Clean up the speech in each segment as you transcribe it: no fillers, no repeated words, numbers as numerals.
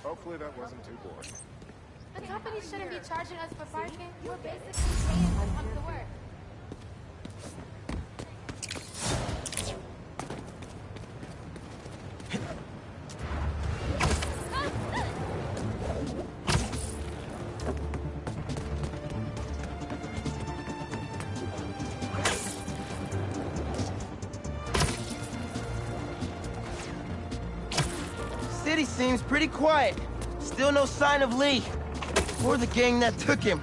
Hopefully that wasn't too boring. The company shouldn't be charging us for parking. We're basically paying to come to work. City seems pretty quiet. Still no sign of Lee. Or the gang that took him.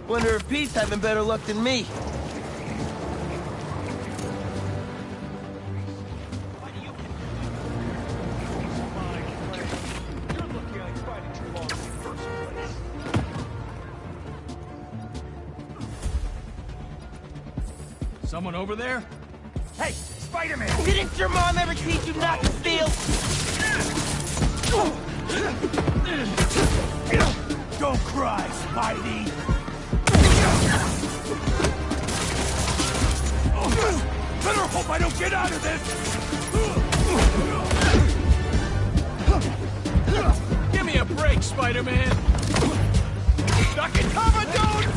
Wonder if Pete's having better luck than me. Someone over there? Hey, Spider-Man! Didn't your mom ever teach you not to steal? Don't cry, Spidey! Better hope I don't get out of this! Give me a break, Spider-Man! Knock it, cover, dude!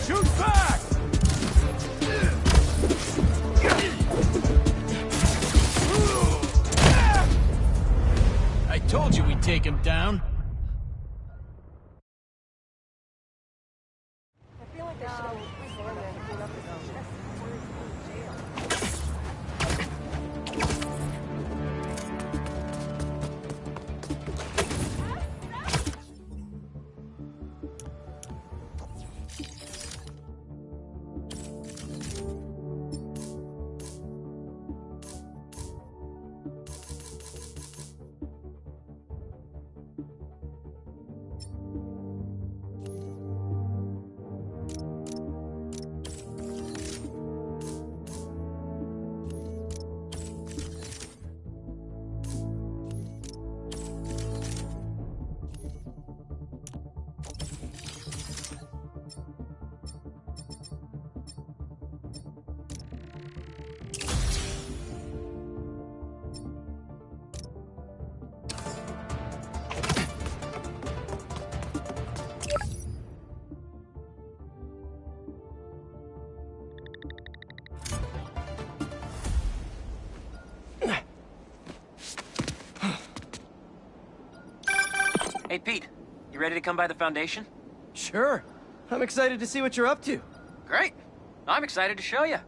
Shoot back! I told you we'd take him down. I feel like they should have reformed and clean up his own mess. Hey, Pete. You ready to come by the Foundation? Sure. I'm excited to see what you're up to. Great. I'm excited to show you.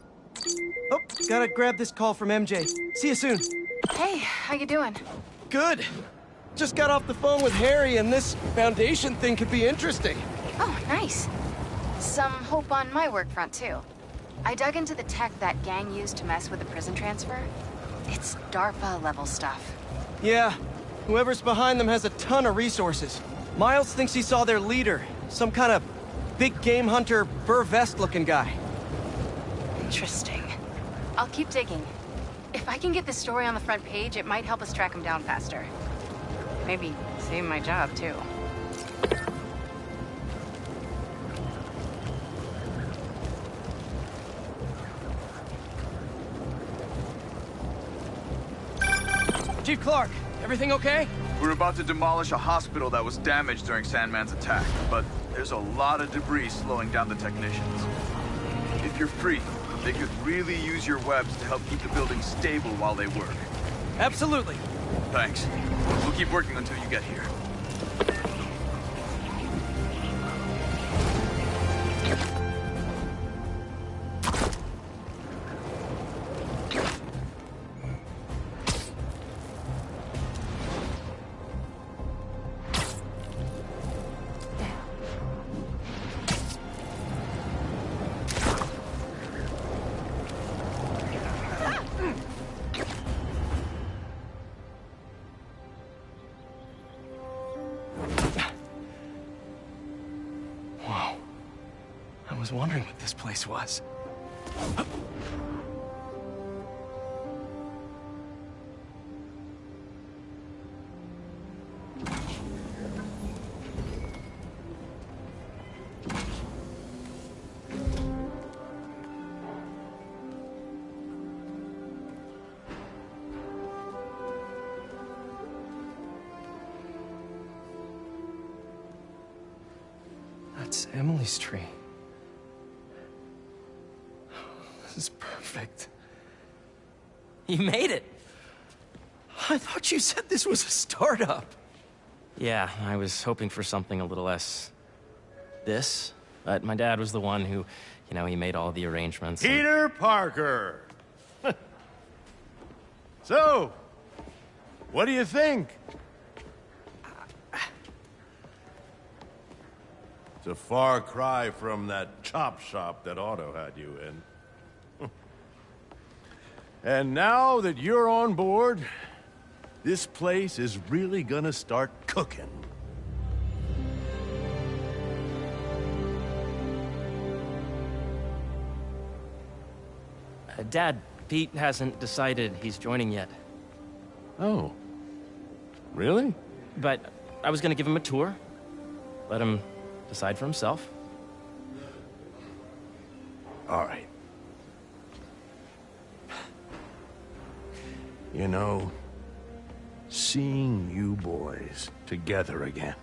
Oh, gotta grab this call from MJ. See you soon. Hey, how you doing? Good. Just got off the phone with Harry, and this Foundation thing could be interesting. Oh, nice. Some hope on my work front, too. I dug into the tech that gang used to mess with the prison transfer. It's DARPA-level stuff. Yeah. Whoever's behind them has a ton of resources. Miles thinks he saw their leader, some kind of big game hunter, fur vest-looking guy. Interesting. I'll keep digging. If I can get this story on the front page, it might help us track him down faster. Maybe save my job, too. Chief Clark, everything okay? We're about to demolish a hospital that was damaged during Sandman's attack, but there's a lot of debris slowing down the technicians. If you're free, they could really use your webs to help keep the building stable while they work. Absolutely. Thanks. We'll keep working until you get here. I was wondering what this place was. That's Emily's tree. This is perfect. You made it! I thought you said this was a startup. Yeah, I was hoping for something a little less... this. But my dad was the one who, you know, he made all the arrangements. and- Peter Parker! So, what do you think? It's a far cry from that chop shop that Otto had you in. And now that you're on board, this place is really gonna start cooking. Dad, Pete hasn't decided he's joining yet. Oh. Really? But I was gonna give him a tour. Let him decide for himself. All right. You know, seeing you boys together again.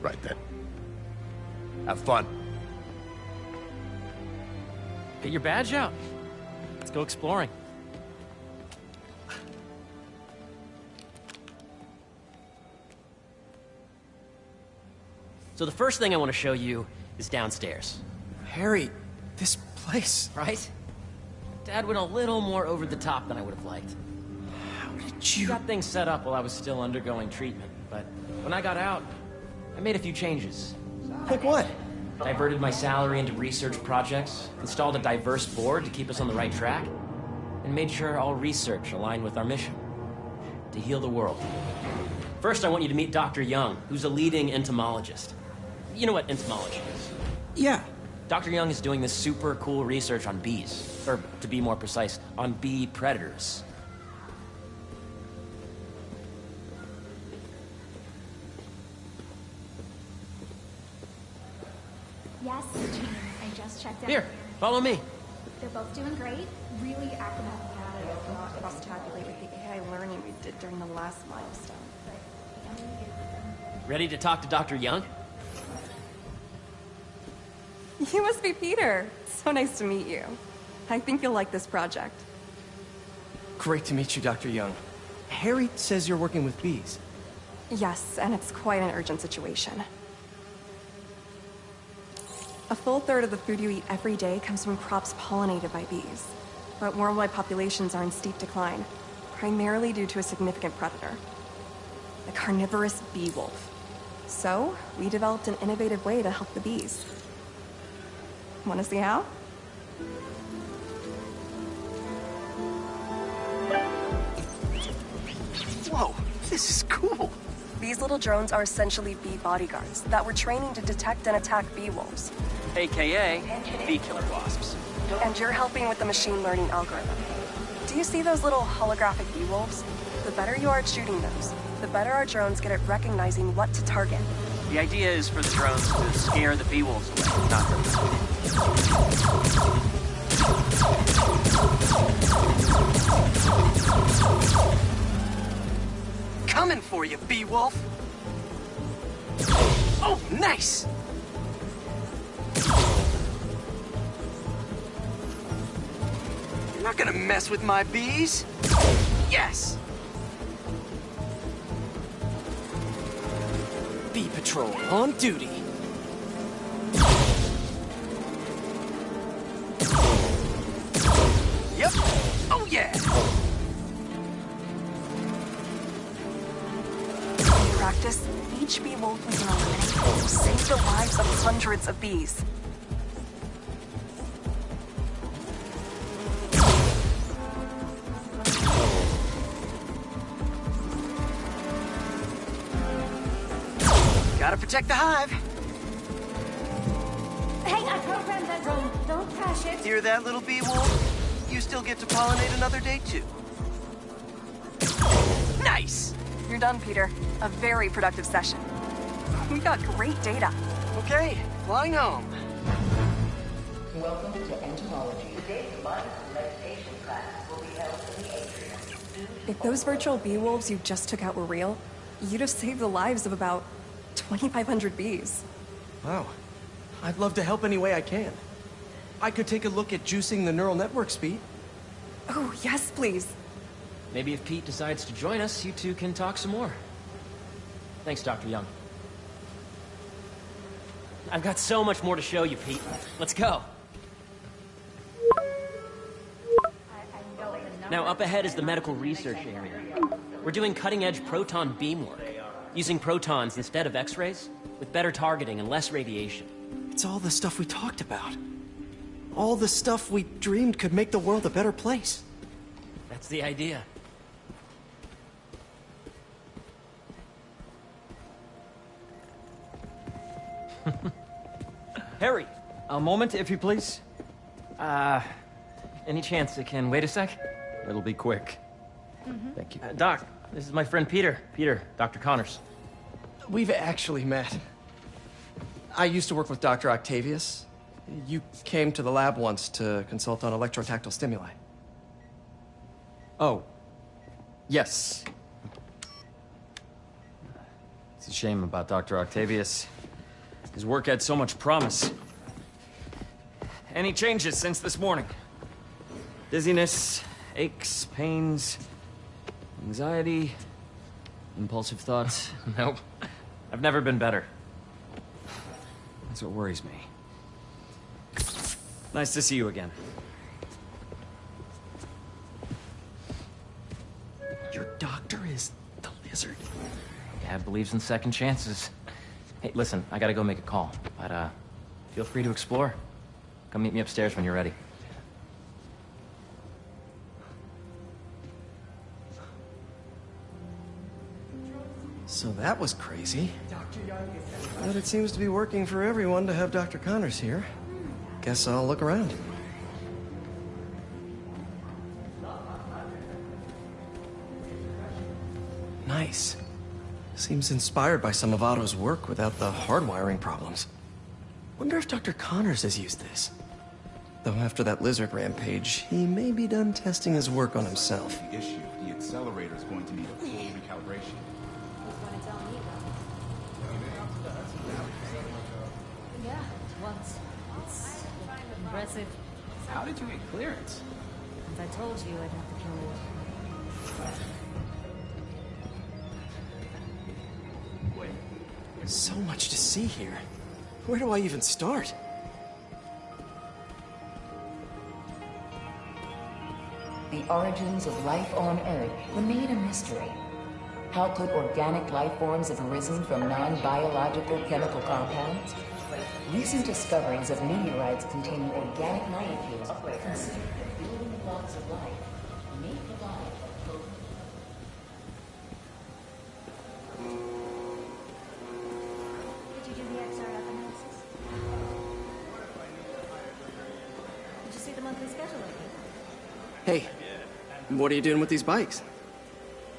Right then. Have fun. Get your badge out. Let's go exploring. So the first thing I want to show you is downstairs. Harry, this place... Right? Dad went a little more over the top than I would have liked. How did He you... got things set up while I was still undergoing treatment, but when I got out, I made a few changes. Like what? Diverted my salary into research projects, installed a diverse board to keep us on the right track, and made sure all research aligned with our mission, to heal the world. First, I want you to meet Dr. Young, who's a leading entomologist. You know what entomology is? Yeah. Dr. Young is doing this super cool research on bees, or to be more precise, on bee predators. Yes, Gene. I just checked out. Here, follow me. They're both doing great. Really acrobatic data is not cross-tabulate with the AI learning we did during the last milestone. Ready to talk to Dr. Young? You must be Peter. So nice to meet you. I think you'll like this project. Great to meet you, Dr. Young. Harry says you're working with bees. Yes, and it's quite an urgent situation. A full third of the food you eat every day comes from crops pollinated by bees. But worldwide populations are in steep decline, primarily due to a significant predator, the carnivorous bee wolf. So, we developed an innovative way to help the bees. Want to see how? Whoa, this is cool. These little drones are essentially bee bodyguards that we're training to detect and attack bee wolves. AKA bee killer wasps. And you're helping with the machine learning algorithm. Do you see those little holographic bee wolves? The better you are at shooting those, the better our drones get at recognizing what to target. The idea is for the drones to scare the bee wolves away, not them. Coming for you, bee wolf. Oh, nice. You're not gonna mess with my bees. Yes. Bee Patrol on duty. Yep. Oh, yeah. In practice, each bee wolf we can eliminate will save the lives of hundreds of bees. Gotta protect the hive. Hey, I programmed that drone. Don't crash it. Hear that, little bee wolf? You still get to pollinate another day, too. Nice! You're done, Peter. A very productive session. We got great data. Okay, flying home. Welcome to Entomology. Today's live meditation class will be held in the atrium. If those virtual bee wolves you just took out were real, you'd have saved the lives of about 2,500 bees. Wow. I'd love to help any way I can. I could take a look at juicing the neural network speed. Oh, yes, please. Maybe if Pete decides to join us, you two can talk some more. Thanks, Dr. Young. I've got so much more to show you, Pete. Let's go. Now, up ahead is the medical research area. We're doing cutting-edge proton beam work, using protons instead of X-rays, with better targeting and less radiation. It's all the stuff we talked about. All the stuff we dreamed could make the world a better place. That's the idea. Harry! A moment, if you please. Any chance it can wait a sec? It'll be quick. Thank you. Doc, this is my friend Peter. Peter, Dr. Connors. We've actually met. I used to work with Dr. Octavius. You came to the lab once to consult on electrotactile stimuli. Oh. Yes. It's a shame about Dr. Octavius. His work had so much promise. Any changes since this morning? Dizziness, aches, pains, anxiety, impulsive thoughts? Nope. I've never been better. That's what worries me. Nice to see you again. Your doctor is the lizard. Dad believes in second chances. Hey, listen, I gotta go make a call, but feel free to explore. Come meet me upstairs when you're ready. So that was crazy. But it seems to be working for everyone to have Dr. Connors here. Guess I'll look around. Nice. Seems inspired by some of Otto's work without the hardwiring problems. Wonder if Dr. Connors has used this. Though after that lizard rampage, he may be done testing his work on himself. The issue, the accelerator is going to need a full recalibration. Yeah, once. It's impressive. How did you get clearance? As I told you, I'd have to kill you. So much to see here. Where do I even start? The origins of life on Earth remain a mystery. How could organic life forms have arisen from non-biological chemical compounds? Recent discoveries of meteorites containing organic molecules considered the building blocks of life may provide a potent... Did you do the XRF analysis? Did you see the monthly schedule lately? Hey, what are you doing with these bikes?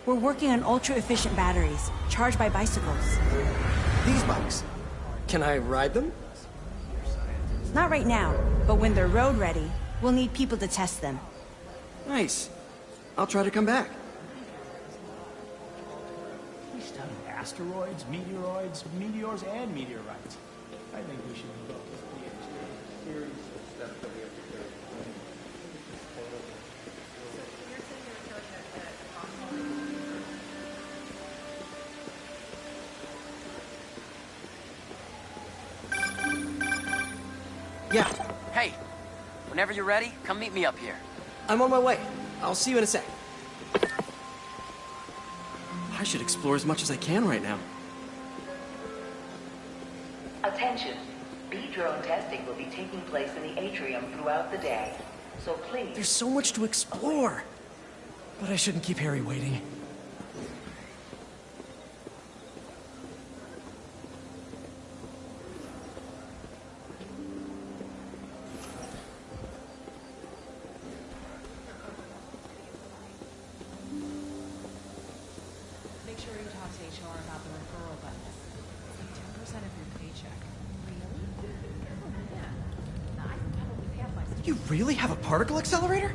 We're working on ultra-efficient batteries, charged by bicycles. These bikes? Can I ride them? Not right now, but when they're road ready, we'll need people to test them. Nice. I'll try to come back. We studied asteroids, meteoroids, meteors, and meteorites. I think we should go with PhD. Series of steps that we have to carry. Yeah, Hey, whenever you're ready, come meet me up here. I'm on my way. I'll see you in a sec. I should explore as much as I can right now. Attention! Bee drone testing will be taking place in the atrium throughout the day. So please... There's so much to explore. But I shouldn't keep Harry waiting. Make sure you talk to HR about the referral bonus. It's like 10% of your paycheck. Really? Yeah. I can probably pay off my... You really have a particle accelerator?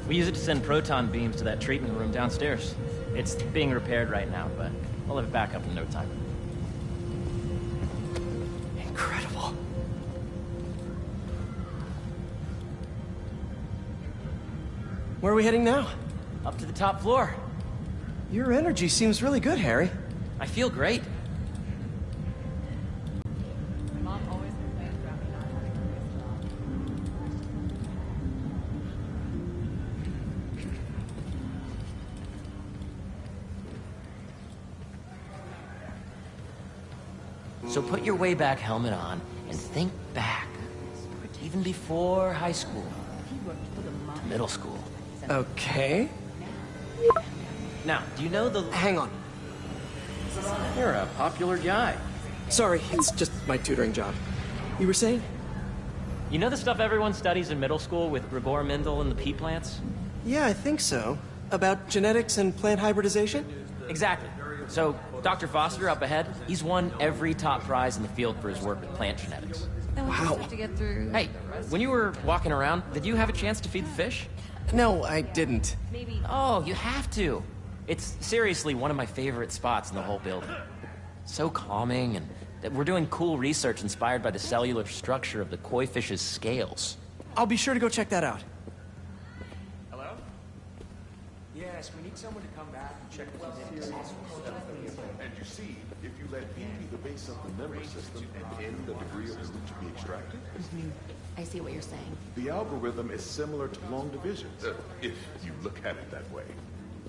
We use it to send proton beams to that treatment room downstairs. It's being repaired right now, but I'll have it back up in no time. Incredible. Where are we heading now? Up to the top floor. Your energy seems really good, Harry. I feel great. Mom always complains about me not having a good job. So put your way back helmet on and think back. Even before high school. To middle school. Okay. Now, do you know the... Hang on. You're a popular guy. Sorry, it's just my tutoring job. You were saying? You know the stuff everyone studies in middle school with Gregor Mendel and the pea plants? Yeah, I think so. About genetics and plant hybridization? Exactly. So, Dr. Foster up ahead, he's won every top prize in the field for his work with plant genetics. Wow. To get through. Hey, when you were walking around, did you have a chance to feed the fish? No, I didn't. Maybe. Oh, you have to. It's seriously one of my favorite spots in the whole building. So calming, and that we're doing cool research inspired by the cellular structure of the koi fish's scales. I'll be sure to go check that out. Hello? Yes, we need someone to come back and check the genetics. And you see, if you let B be the base of the member system and N the degree of the root to be extracted, I see what you're saying. the algorithm is similar to long division, if you look at it that way.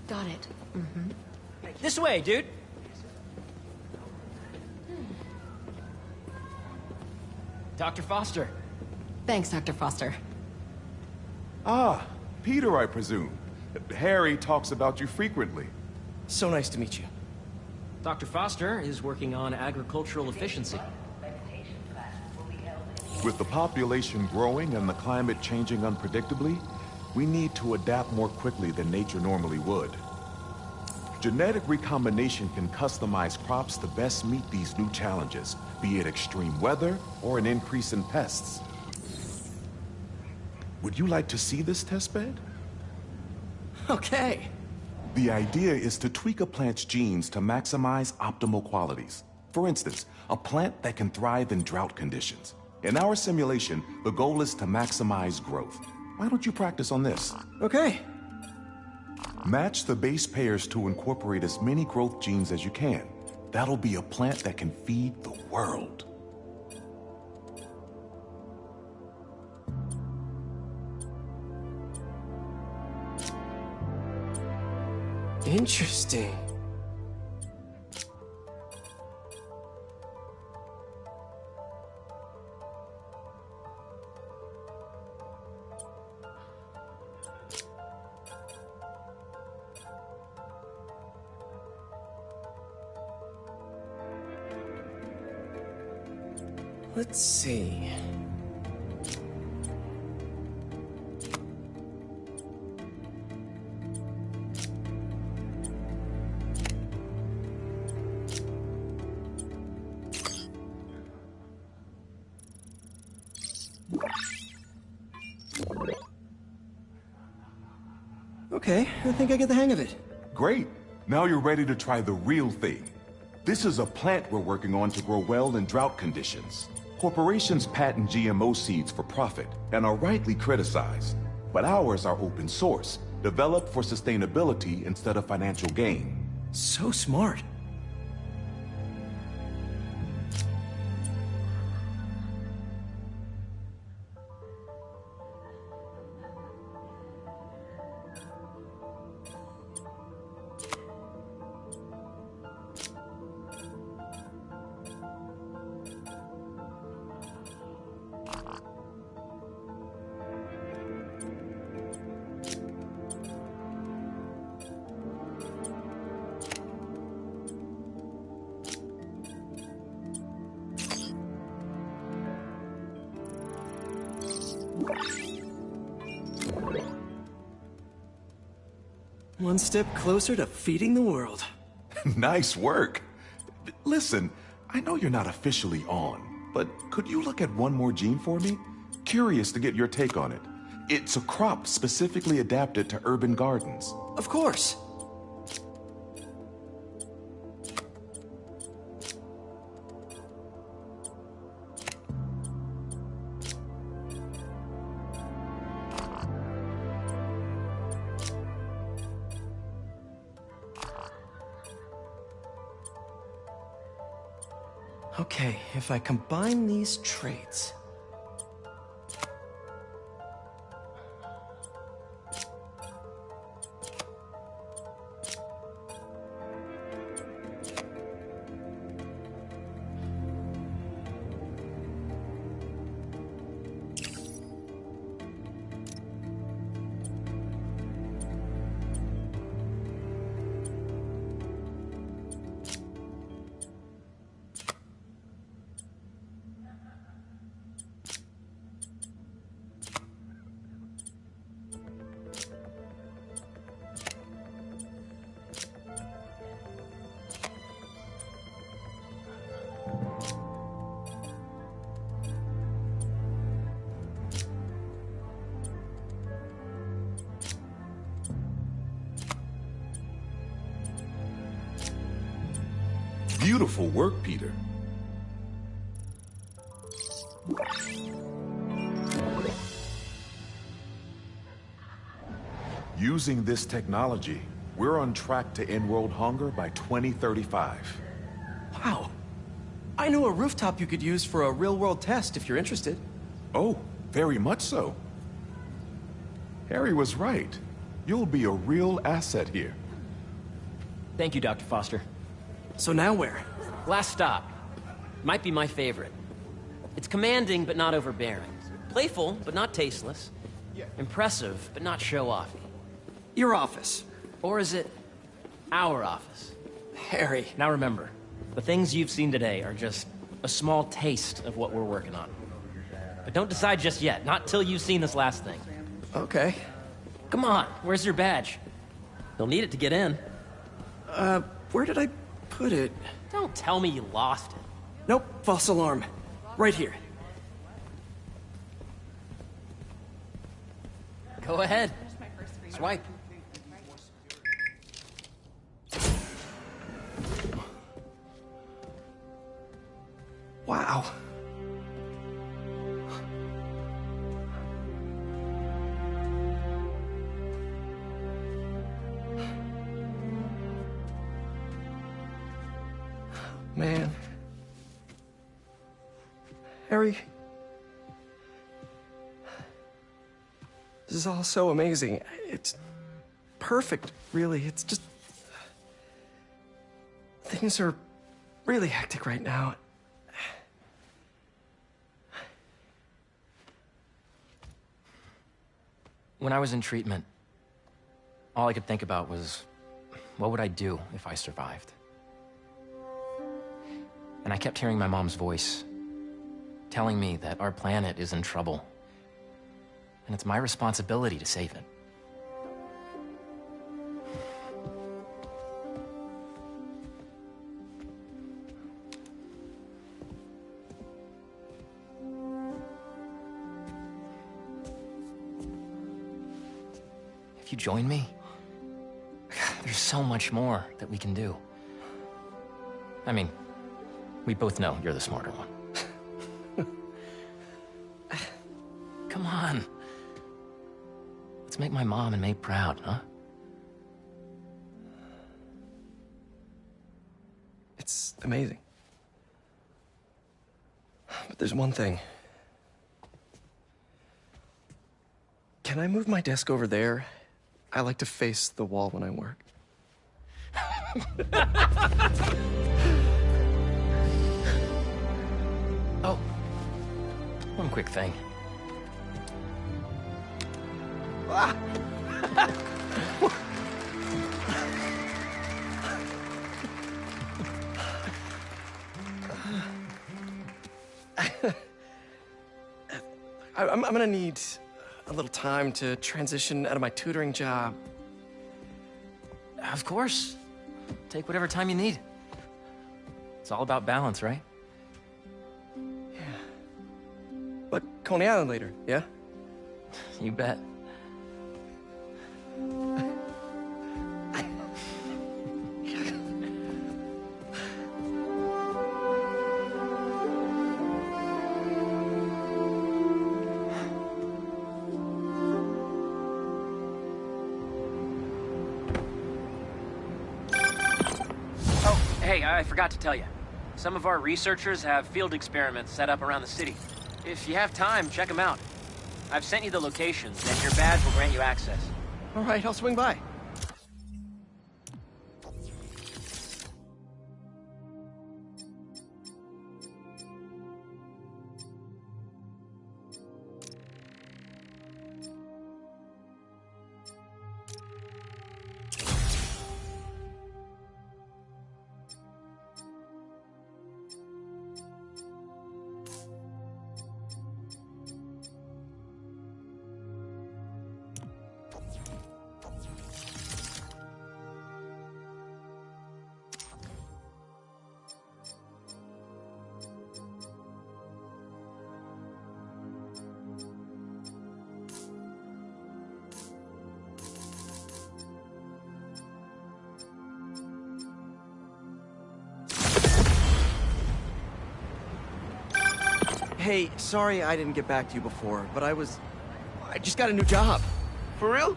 Got it. This way, dude! Dr. Foster. Thanks, Dr. Foster. Ah, Peter, I presume. Harry talks about you frequently. So nice to meet you. Dr. Foster is working on agricultural efficiency. With the population growing and the climate changing unpredictably, we need to adapt more quickly than nature normally would. Genetic recombination can customize crops to best meet these new challenges, be it extreme weather or an increase in pests. Would you like to see this testbed? Okay. The idea is to tweak a plant's genes to maximize optimal qualities. For instance, a plant that can thrive in drought conditions. In our simulation, the goal is to maximize growth. Why don't you practice on this? Okay. Match the base pairs to incorporate as many growth genes as you can. That'll be a plant that can feed the world. Interesting. Let's see. Okay, I think I get the hang of it. Great. Now you're ready to try the real thing. This is a plant we're working on to grow well in drought conditions. Corporations patent GMO seeds for profit and are rightly criticized. But ours are open source, developed for sustainability instead of financial gain. So smart. One step closer to feeding the world. Nice work. Listen, I know you're not officially on, but could you look at one more gene for me? Curious to get your take on it. It's a crop specifically adapted to urban gardens. Of course. Okay, if I combine these traits... Beautiful work, Peter. Using this technology, we're on track to end world hunger by 2035. Wow. I know a rooftop you could use for a real-world test if you're interested. Oh, very much so. Harry was right. You'll be a real asset here. Thank you, Dr. Foster. So now where? Last stop. Might be my favorite. It's commanding, but not overbearing. Playful, but not tasteless. Impressive, but not show-offy. Your office. Or is it our office? Harry. Now remember, the things you've seen today are just a small taste of what we're working on. But don't decide just yet, not till you've seen this last thing. Okay. Come on, where's your badge? You'll need it to get in. Where did I put it? Don't tell me you lost it. Nope, false alarm. Right here. Go ahead. Swipe. Wow. Man. Harry. This is all so amazing. It's perfect, really. It's just... Things are really hectic right now. When I was in treatment, all I could think about was, what would I do if I survived? And I kept hearing my mom's voice, telling me that our planet is in trouble, and it's my responsibility to save it. If you join me, there's so much more that we can do. I mean, we both know you're the smarter one. Come on. Let's make my mom and May proud, huh? It's amazing. But there's one thing. Can I move my desk over there? I like to face the wall when I work. Oh, one quick thing. Ah! I'm gonna need a little time to transition out of my tutoring job. Of course. Take whatever time you need. It's all about balance, right? Yeah. But Coney Island later, yeah? You bet. Hey, I forgot to tell you. Some of our researchers have field experiments set up around the city. If you have time, check them out. I've sent you the locations, and your badge will grant you access. All right, I'll swing by. Hey, sorry I didn't get back to you before, but I just got a new job. For real?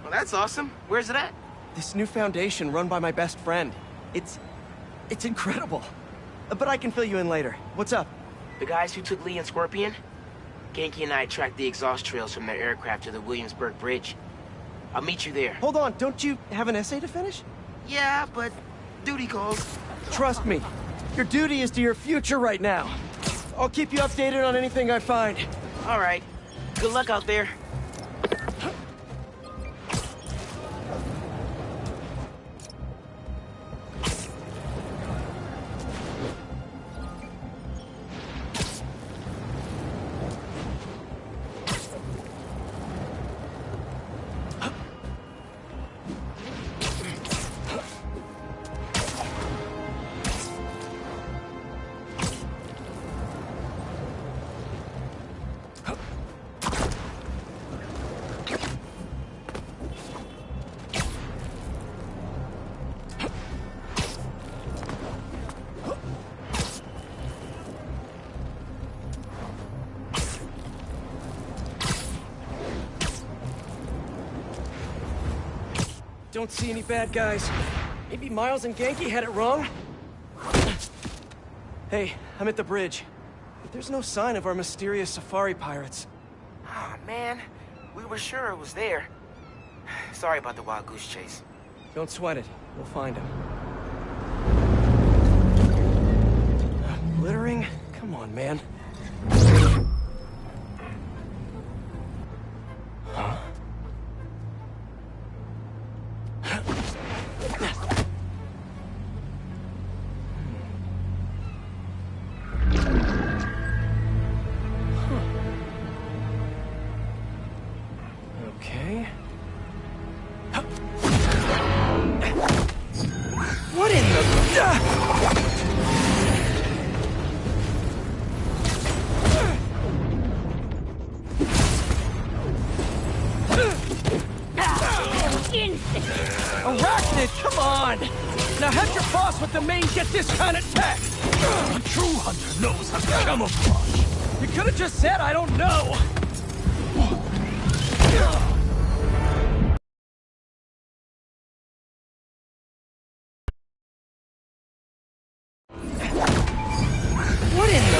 Well, that's awesome. Where's it at? This new foundation run by my best friend. It's incredible. But I can fill you in later. What's up? The guys who took Lee and Scorpion? Genki and I tracked the exhaust trails from their aircraft to the Williamsburg Bridge. I'll meet you there. Hold on, don't you have an essay to finish? Yeah, but duty calls. Trust me, your duty is to your future right now. I'll keep you updated on anything I find. All right. Good luck out there. Don't see any bad guys. Maybe Miles and Genki had it wrong? Hey, I'm at the bridge. But there's no sign of our mysterious safari pirates. Ah, man. We were sure it was there. Sorry about the wild goose chase. Don't sweat it. We'll find him. Glittering? Come on, man. Huh? Okay. What in the... Arachnid, come on! Now have your boss with the main get this kind of tech! A true hunter knows how to camouflage. You could have just said I don't know! What in the...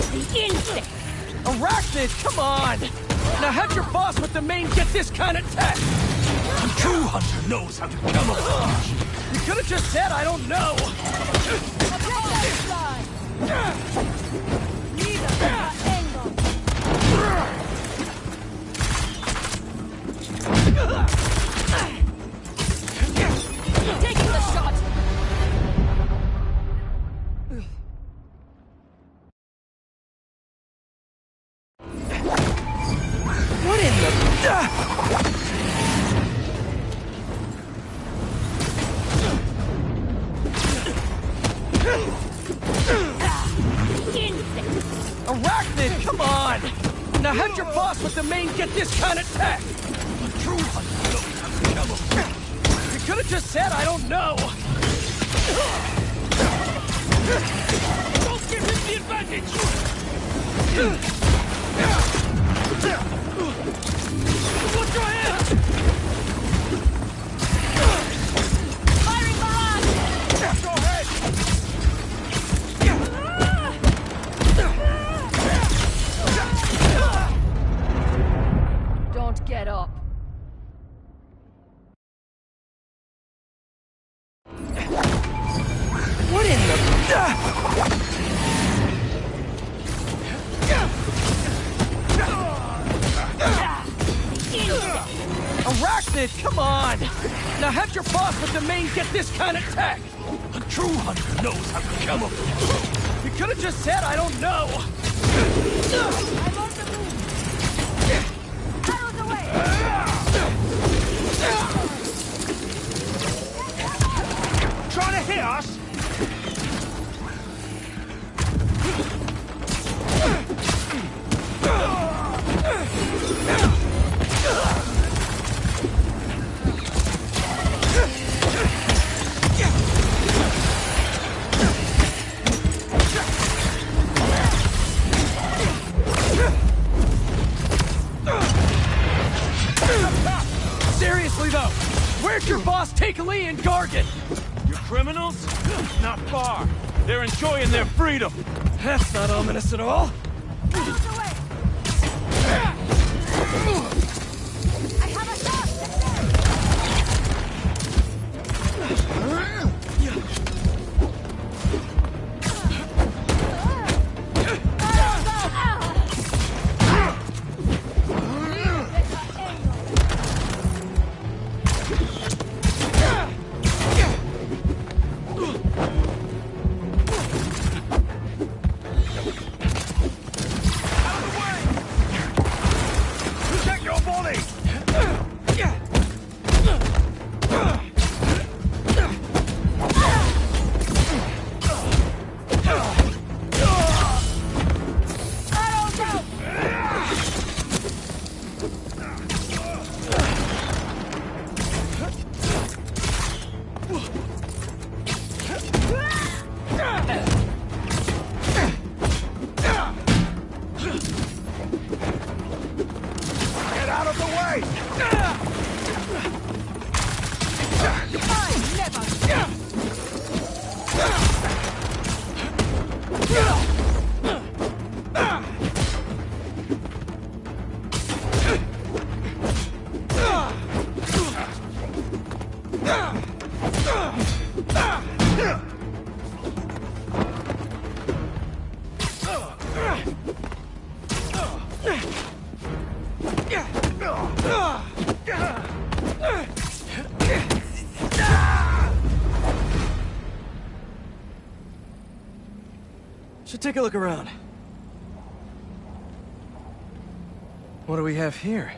The insect! Arachnid, come on! Now have your boss with the main get this kind of tech! A true hunter knows how to camouflage. You could have just said I don't know! Taking the shot! What in the... Arachnid, come on! Now have your boss with the main get this kind of tech! A true hunter knows how to camouflage. You could have just said I don't know! Don't give him the advantage! it! Come on! Now have your boss with the main get this kind of tech! A true hunter knows how to camouflage. You could have just said, I don't know! I'm on the move! Out of the way! Trying to hit us? Seriously though, where'd your boss take Lee and Gargan? Your criminals? Not far. They're enjoying their freedom. That's not ominous at all. I have a shot! Check your body! Get out of the way! Should take a look around. What do we have here?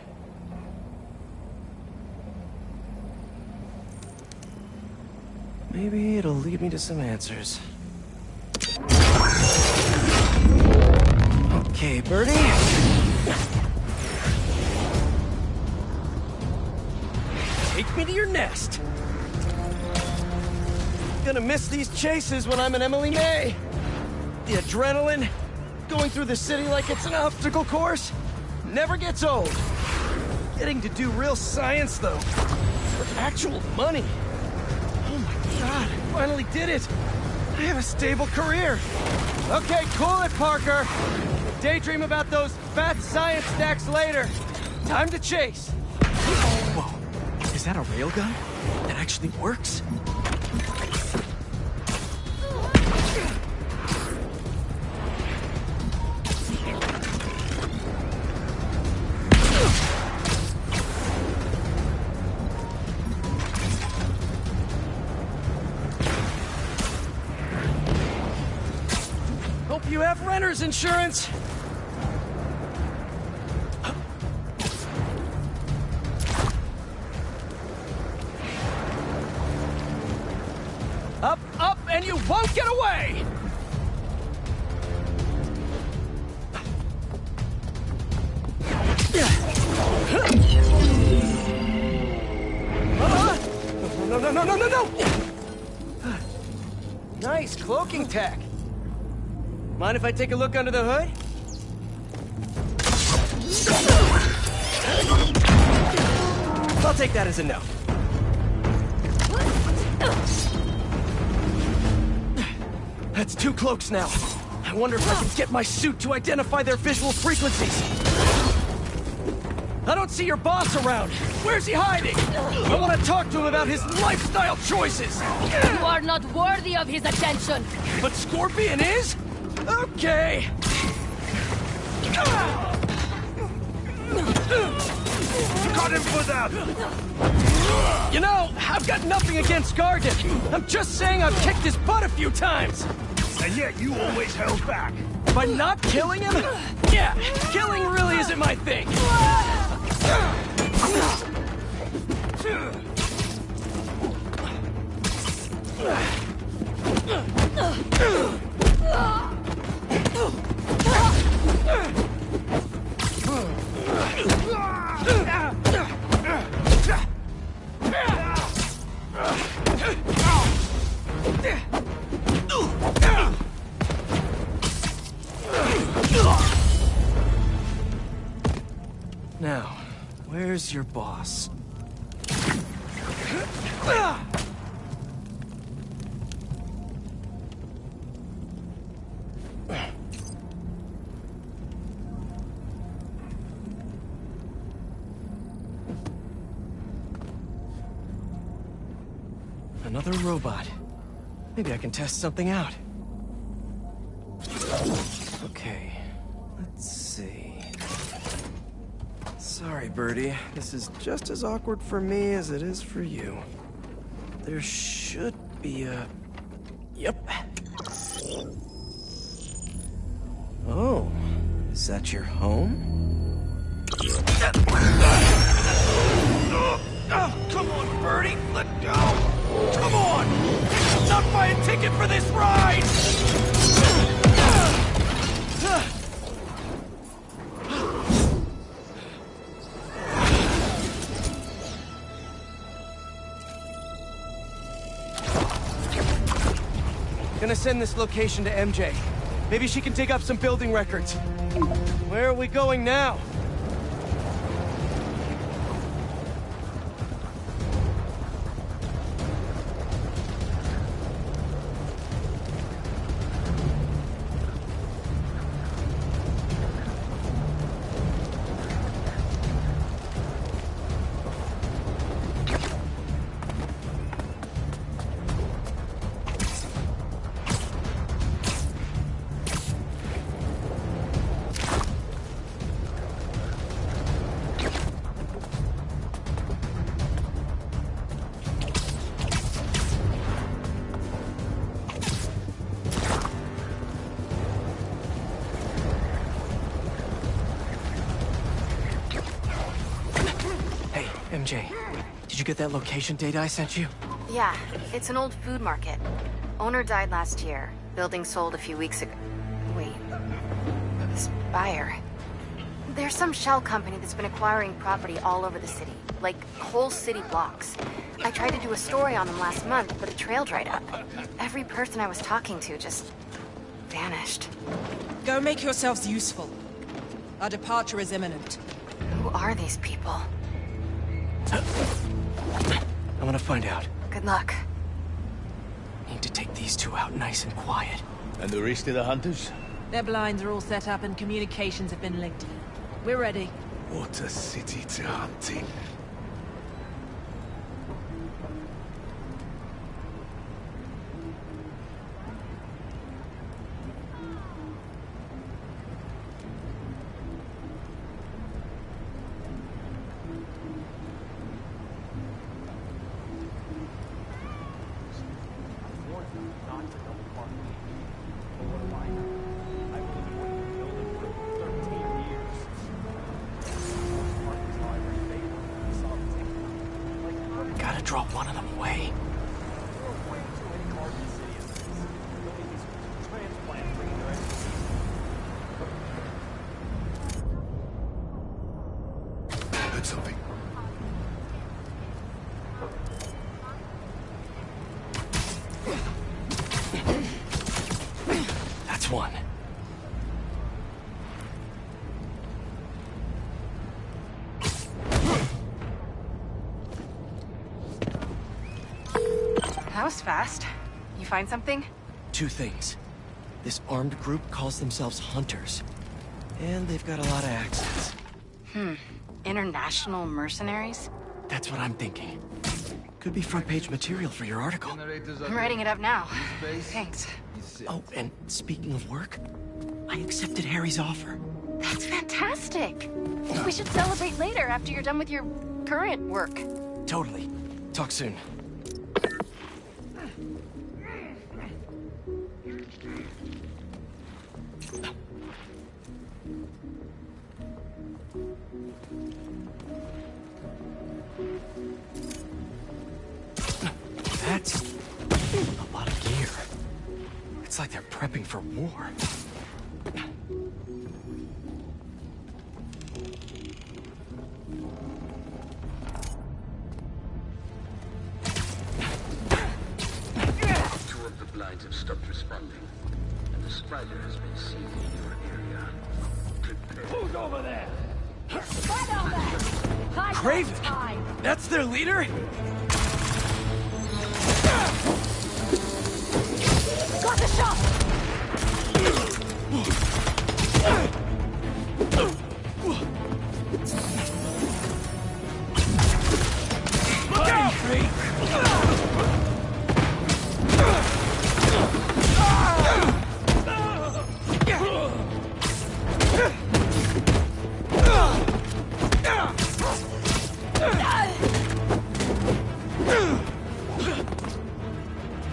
Maybe it'll lead me to some answers. Okay, Birdie. Take me to your nest. Gonna miss these chases when I'm an Emily May. The adrenaline, going through the city like it's an obstacle course, never gets old. Getting to do real science, though, for actual money. Oh my God, I finally did it. I have a stable career. Okay, cool it, Parker. Daydream about those fat science stacks later. Time to chase. Whoa, is that a railgun? That actually works? Hope you have renter's insurance. Up, up, and you won't get away! No! Nice cloaking tech. Mind if I take a look under the hood? I'll take that as a no. That's 2 cloaks now. I wonder if I can get my suit to identify their visual frequencies. I don't see your boss around. Where's he hiding? I want to talk to him about his lifestyle choices. You are not worthy of his attention. But Scorpion is? Okay. Got him for that! You know, I've got nothing against Gargan. I'm just saying I've kicked his butt a few times. And yet you always held back. By not killing him? Yeah, killing really isn't my thing. Now, where's your boss? Another robot. Maybe I can test something out. Okay, let's see. Sorry, Birdie. This is just as awkward for me as it is for you. There should be a... Yep. Oh, is that your home? Oh, come on, Birdie! Let go! Come on! Not buy a ticket for this ride! Gonna send this location to MJ. Maybe she can dig up some building records. Where are we going now? MJ, did you get that location data I sent you? Yeah, it's an old food market. Owner died last year. Building sold a few weeks ago. Wait, this buyer. There's some shell company that's been acquiring property all over the city, like whole city blocks. I tried to do a story on them last month, but the trail dried up. Every person I was talking to just vanished. Go make yourselves useful. Our departure is imminent. Who are these people? I'm gonna find out. Good luck. Need to take these two out nice and quiet. And the rest of the hunters? Their blinds are all set up and communications have been linked. We're ready. What a city to hunt in. Gotta drop one of them away. Heard something. That's one. That was fast. You find something? Two things. This armed group calls themselves Hunters. And they've got a lot of accents. International mercenaries? That's what I'm thinking. Could be front page material for your article. I'm writing it up now. Thanks. Oh, and speaking of work, I accepted Harry's offer. That's fantastic. We should celebrate later after you're done with your current work. Totally. Talk soon. That's a lot of gear. It's like they're prepping for war. Two of the blinds have stopped responding, and the spider has been seen in your area. Prepare. Who's over there? Craven! That's their leader? Got the shot! Look out!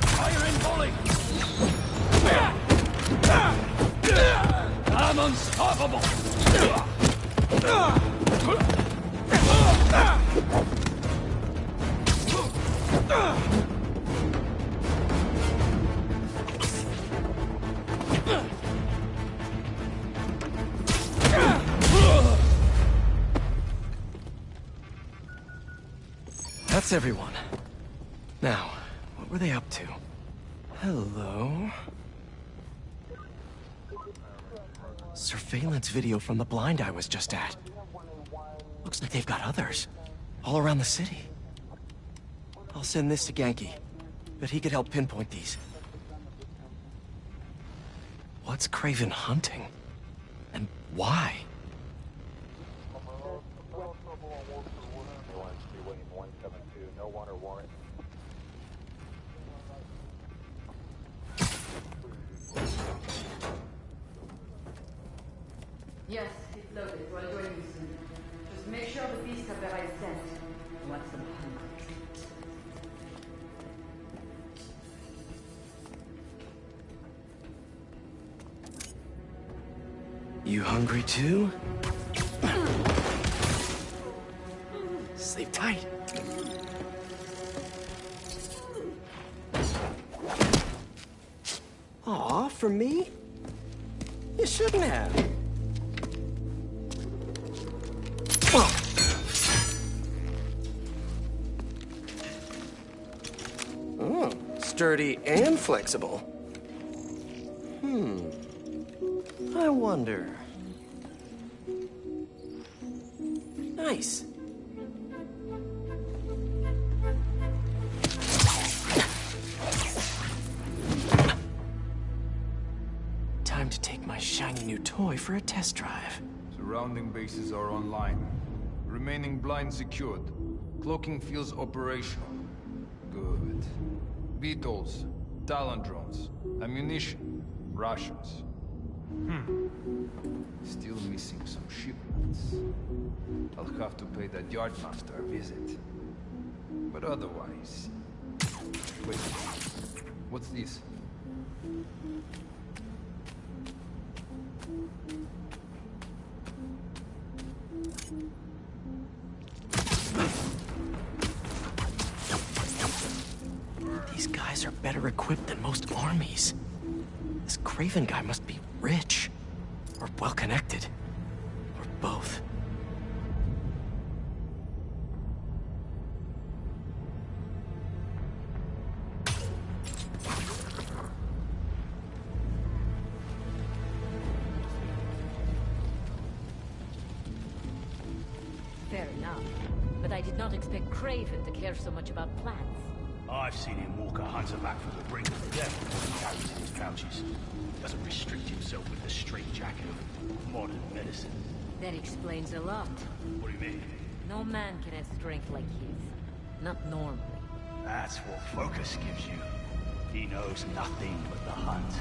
Fire and volley! I'm unstoppable! That's everyone. Now, what were they up to? Hello? Surveillance video from the blind I was just at. Looks like they've got others. All around the city. I'll send this to Genki. Bet he could help pinpoint these. What's Craven hunting? And why? Yes, it's loaded. We'll join you soon. Just make sure the beasts have the right scent. I want some hungry. You hungry too? Sleep tight. Aw, for me? You shouldn't have. Oh, sturdy and flexible. I wonder. Nice. Time to take my shiny new toy for a test drive. Surrounding bases are online. Remaining blind secured. Cloaking fields operational. Good. Beetles, Talon drones, ammunition, rations. Still missing some shipments. I'll have to pay that yardmaster a visit. But otherwise... Wait, what's this? These guys are better equipped than most armies. This Craven guy must be rich. Or well-connected. Or both. Fair enough. But I did not expect Craven to care so much about plants. I've seen him walk a hunter back from the brink of death when he carries in his pouches. Doesn't restrict himself with the straitjacket of modern medicine. That explains a lot. What do you mean? No man can have strength like his. Not normally. That's what focus gives you. He knows nothing but the hunt.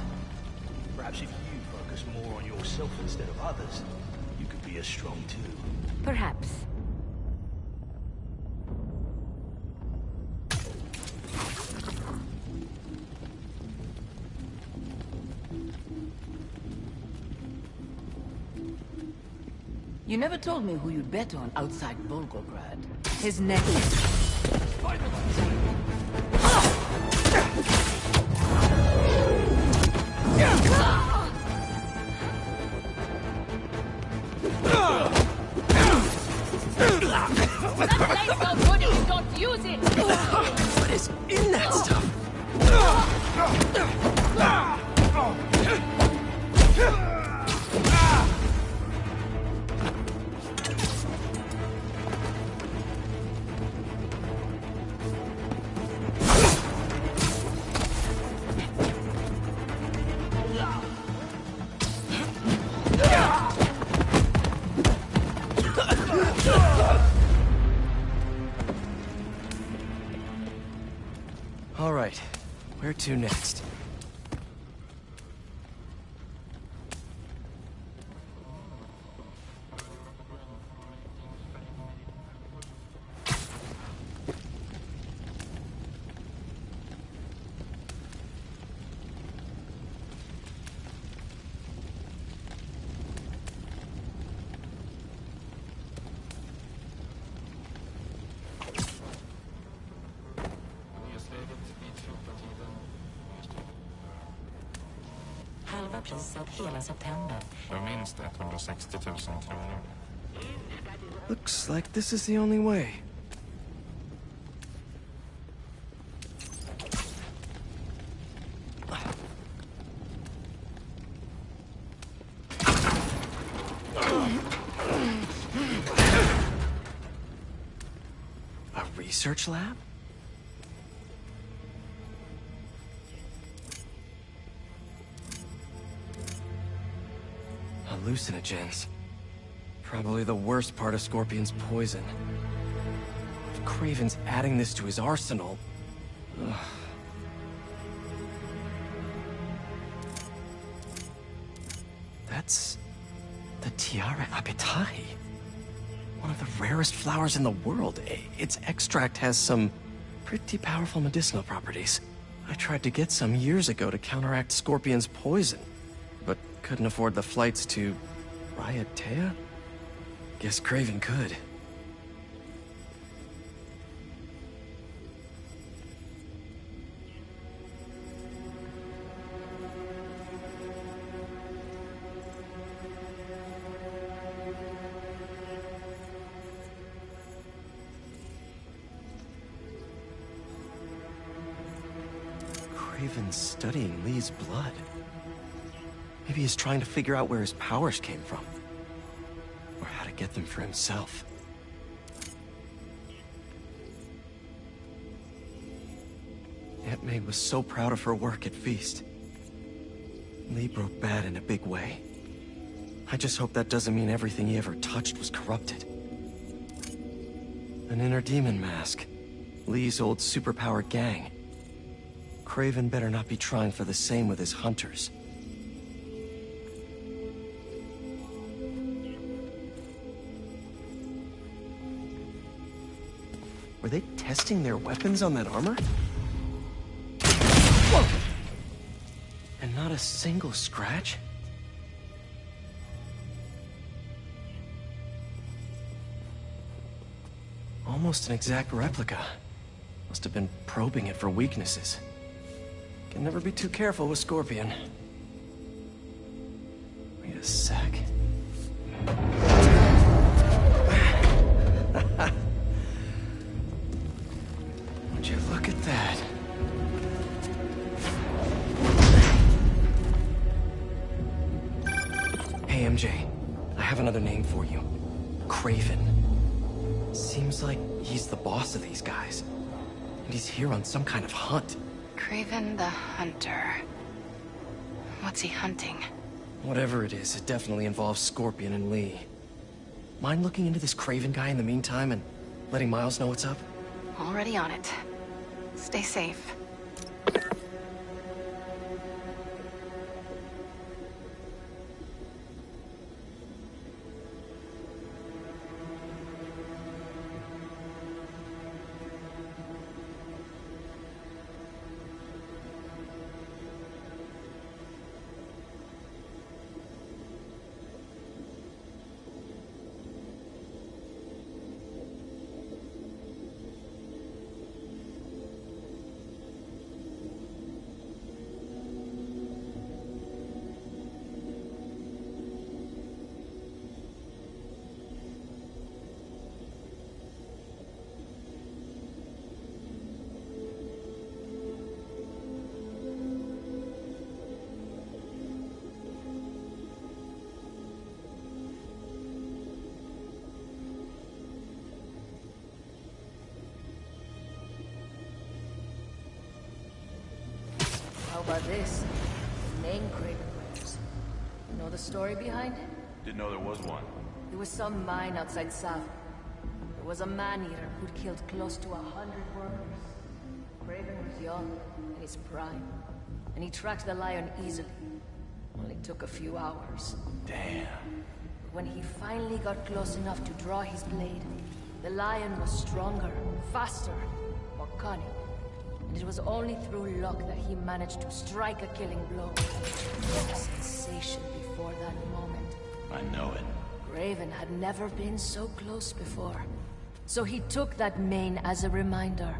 Perhaps if you focus focus more on yourself instead of others, you could be as strong too. Perhaps. You never told me who you'd bet on outside Volgograd. His neck. That blade's no good if you don't use it! What is in that stuff? All right, where to next? Halva priset hela september. För minst 160 000 kronor. Looks like this is the only way. A research lab? Hallucinogens. Probably the worst part of Scorpion's poison. If Craven's adding this to his arsenal... Ugh. That's... the Tiara Apetae. One of the rarest flowers in the world. Its extract has some pretty powerful medicinal properties. I tried to get some years ago to counteract Scorpion's poison, but couldn't afford the flights to Raiatea? Guess Craven could. Craven's studying Lee's blood. Maybe he's trying to figure out where his powers came from. Or how to get them for himself. Aunt May was so proud of her work at Feast. Lee broke bad in a big way. I just hope that doesn't mean everything he ever touched was corrupted. An inner demon mask. Lee's old superpowered gang. Craven better not be trying for the same with his hunters. Were they testing their weapons on that armor? Whoa! And not a single scratch? Almost an exact replica. Must have been probing it for weaknesses. Can never be too careful with Scorpion. Wait a sec. Would you look at that? Hey, MJ. I have another name for you. Craven. Seems like he's the boss of these guys. And he's here on some kind of hunt. Craven the Hunter. What's he hunting? Whatever it is, it definitely involves Scorpion and Lee. Mind looking into this Craven guy in the meantime and letting Miles know what's up? Already on it. Stay safe. about this? The main Craven Brothers. You know the story behind it? Didn't know there was one. There was some mine outside Savin. There was a man-eater who'd killed close to 100 workers. Craven was young, in his prime, and he tracked the lion easily. Only took a few hours. Damn. But when he finally got close enough to draw his blade, the lion was stronger, faster, more cunning. And it was only through luck that he managed to strike a killing blow. The sensation before that moment. I know it. Raven had never been so close before. So he took that mane as a reminder.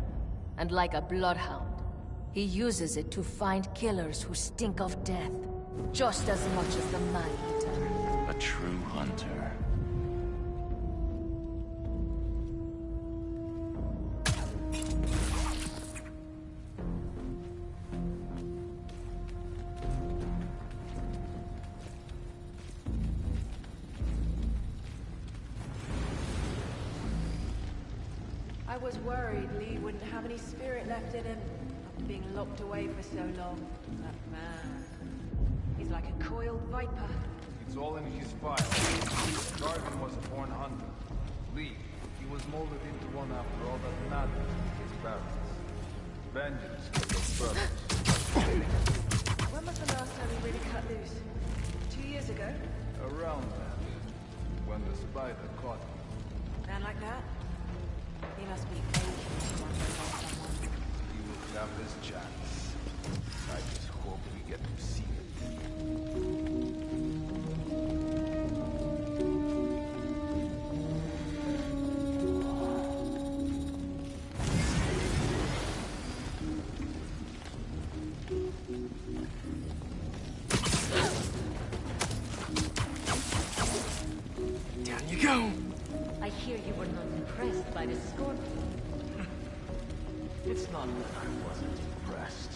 And like a bloodhound, he uses it to find killers who stink of death. Just as much as the man-eater. A true hunter. I was worried Lee wouldn't have any spirit left in him after being locked away for so long. That man. He's like a coiled viper. It's all in his file. Garvin was a born hunter. Lee, he was molded into one after all that mattered in his barracks. Vengeance for those brothers. When was the last time he really cut loose? 2 years ago? Around then, when the spider caught him. Man like that? He must be ancient once I know someone. He will have his chance. I just hope we get to see it. Down you go. I hear you were not impressed by the scorpion. It's not that I wasn't impressed.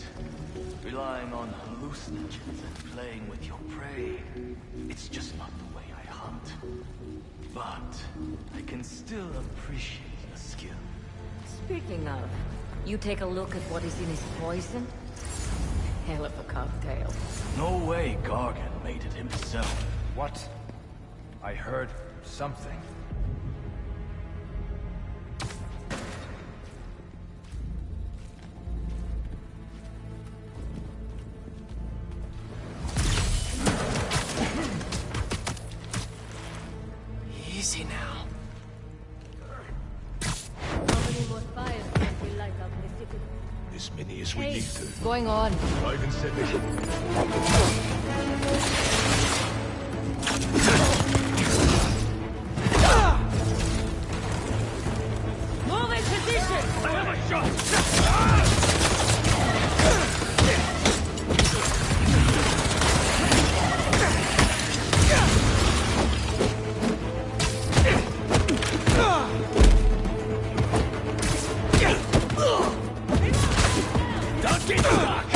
Relying on hallucinogens and playing with your prey, it's just not the way I hunt. But I can still appreciate the skill. Speaking of, you take a look at what is in his poison? Hell of a cocktail. No way Gargan made it himself. What? I heard something. Easy now. How many more fires can we light up in the city? As many as we Hey, need to. What's going on? Ivan said they should. Move in position! I have a shot! Don't get stuck!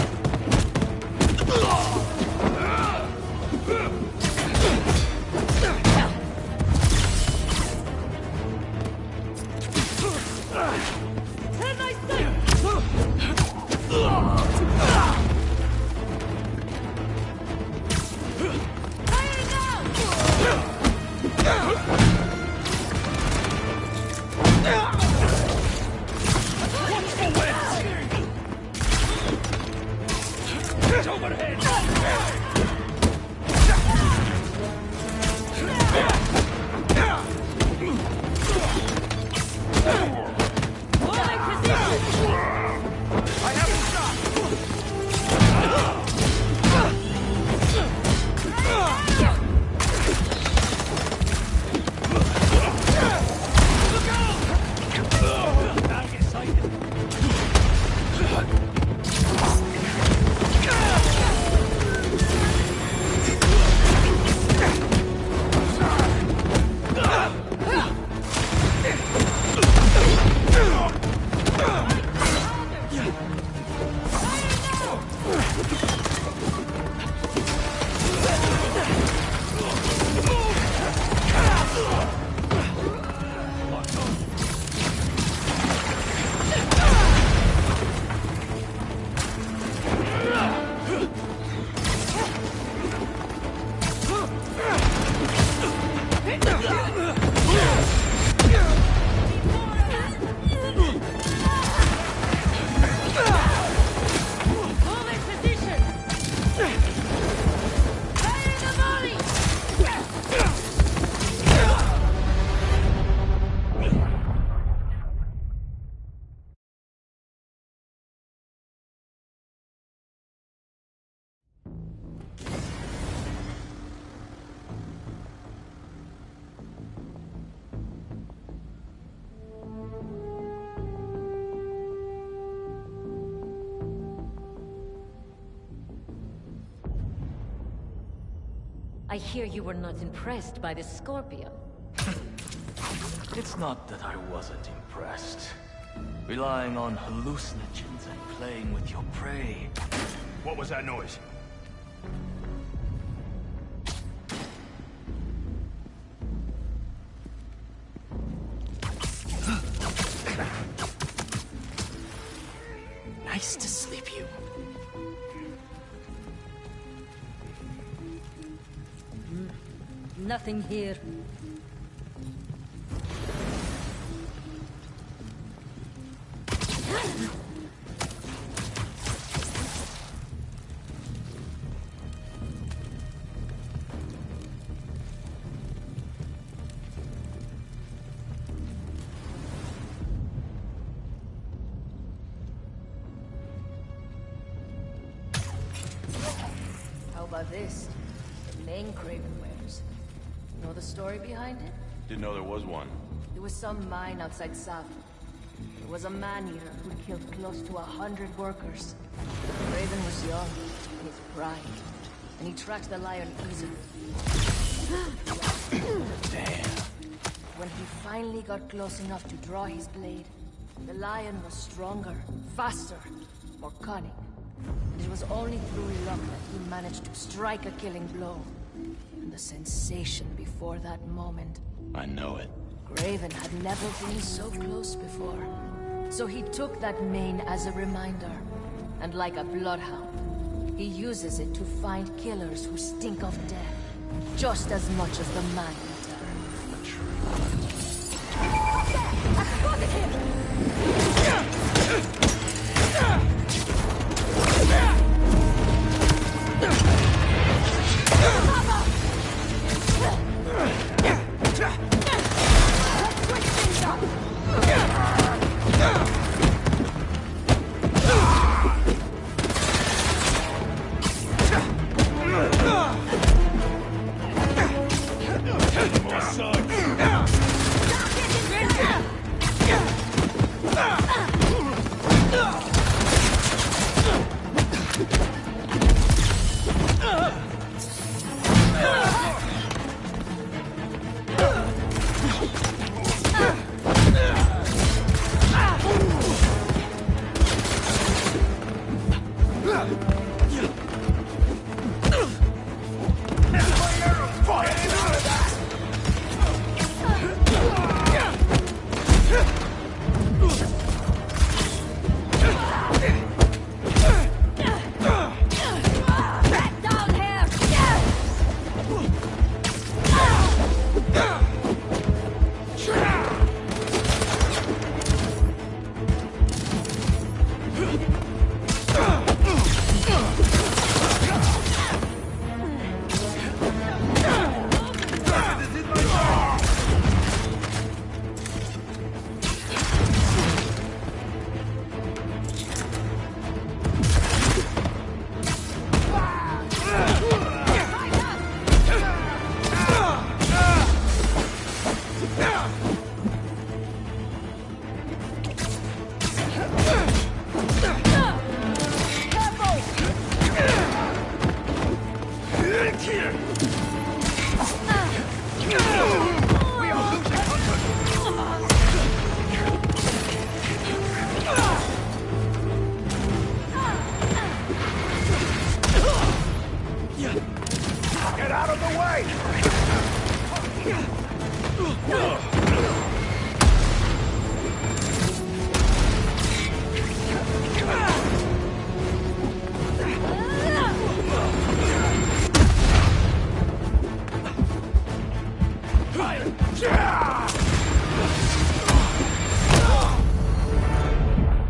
I hear you were not impressed by the Scorpion. It's not that I wasn't impressed. Relying on hallucinogens and playing with your prey. What was that noise? Nice to sleep you. Nothing here. How about this? The name Craven wears. Know the story behind it? Didn't know there was one. There was some mine outside Sav. There was a man-eater who killed close to 100 workers. Craven was young, in his pride, and he tracked the lion easily. Damn. When he finally got close enough to draw his blade, the lion was stronger, faster, more cunning. And it was only through luck that he managed to strike a killing blow. And the sensation before that moment. I know it. Craven had never been so close before. So he took that mane as a reminder. And like a bloodhound, he uses it to find killers who stink of death. Just as much as the man-eater. I spotted him!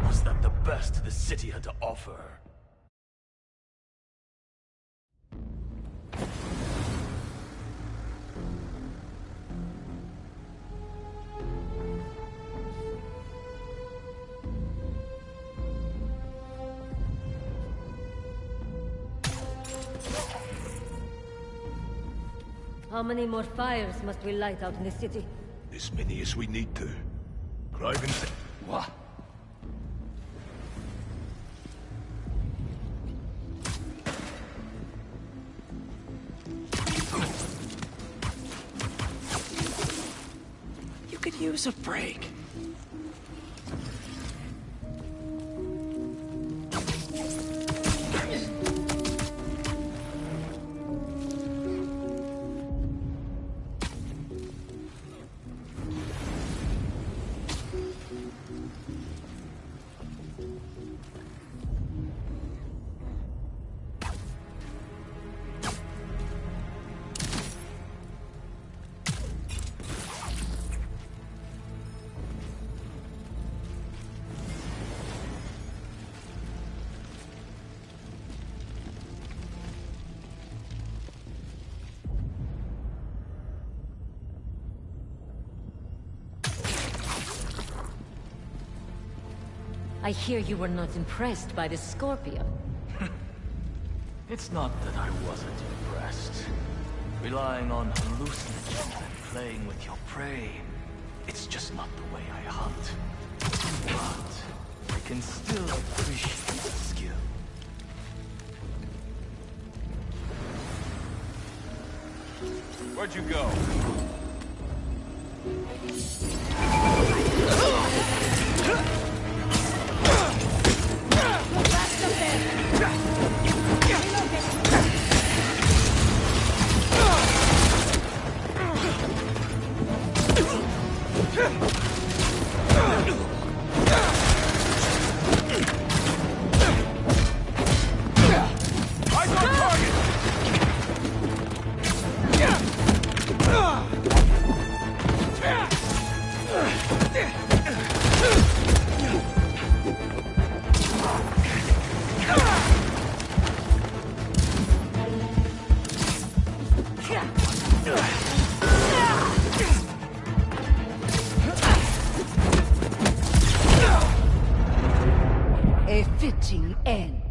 Was that the best the city had to offer? How many more fires must we light out in the city? As many as we need to. Craven said... What? could use a break. I hear you were not impressed by the Scorpion. It's not that I wasn't impressed. Relying on hallucinogens and playing with your prey, it's just not the way I hunt. But I can still appreciate the skill. Where'd you go? A fitting end.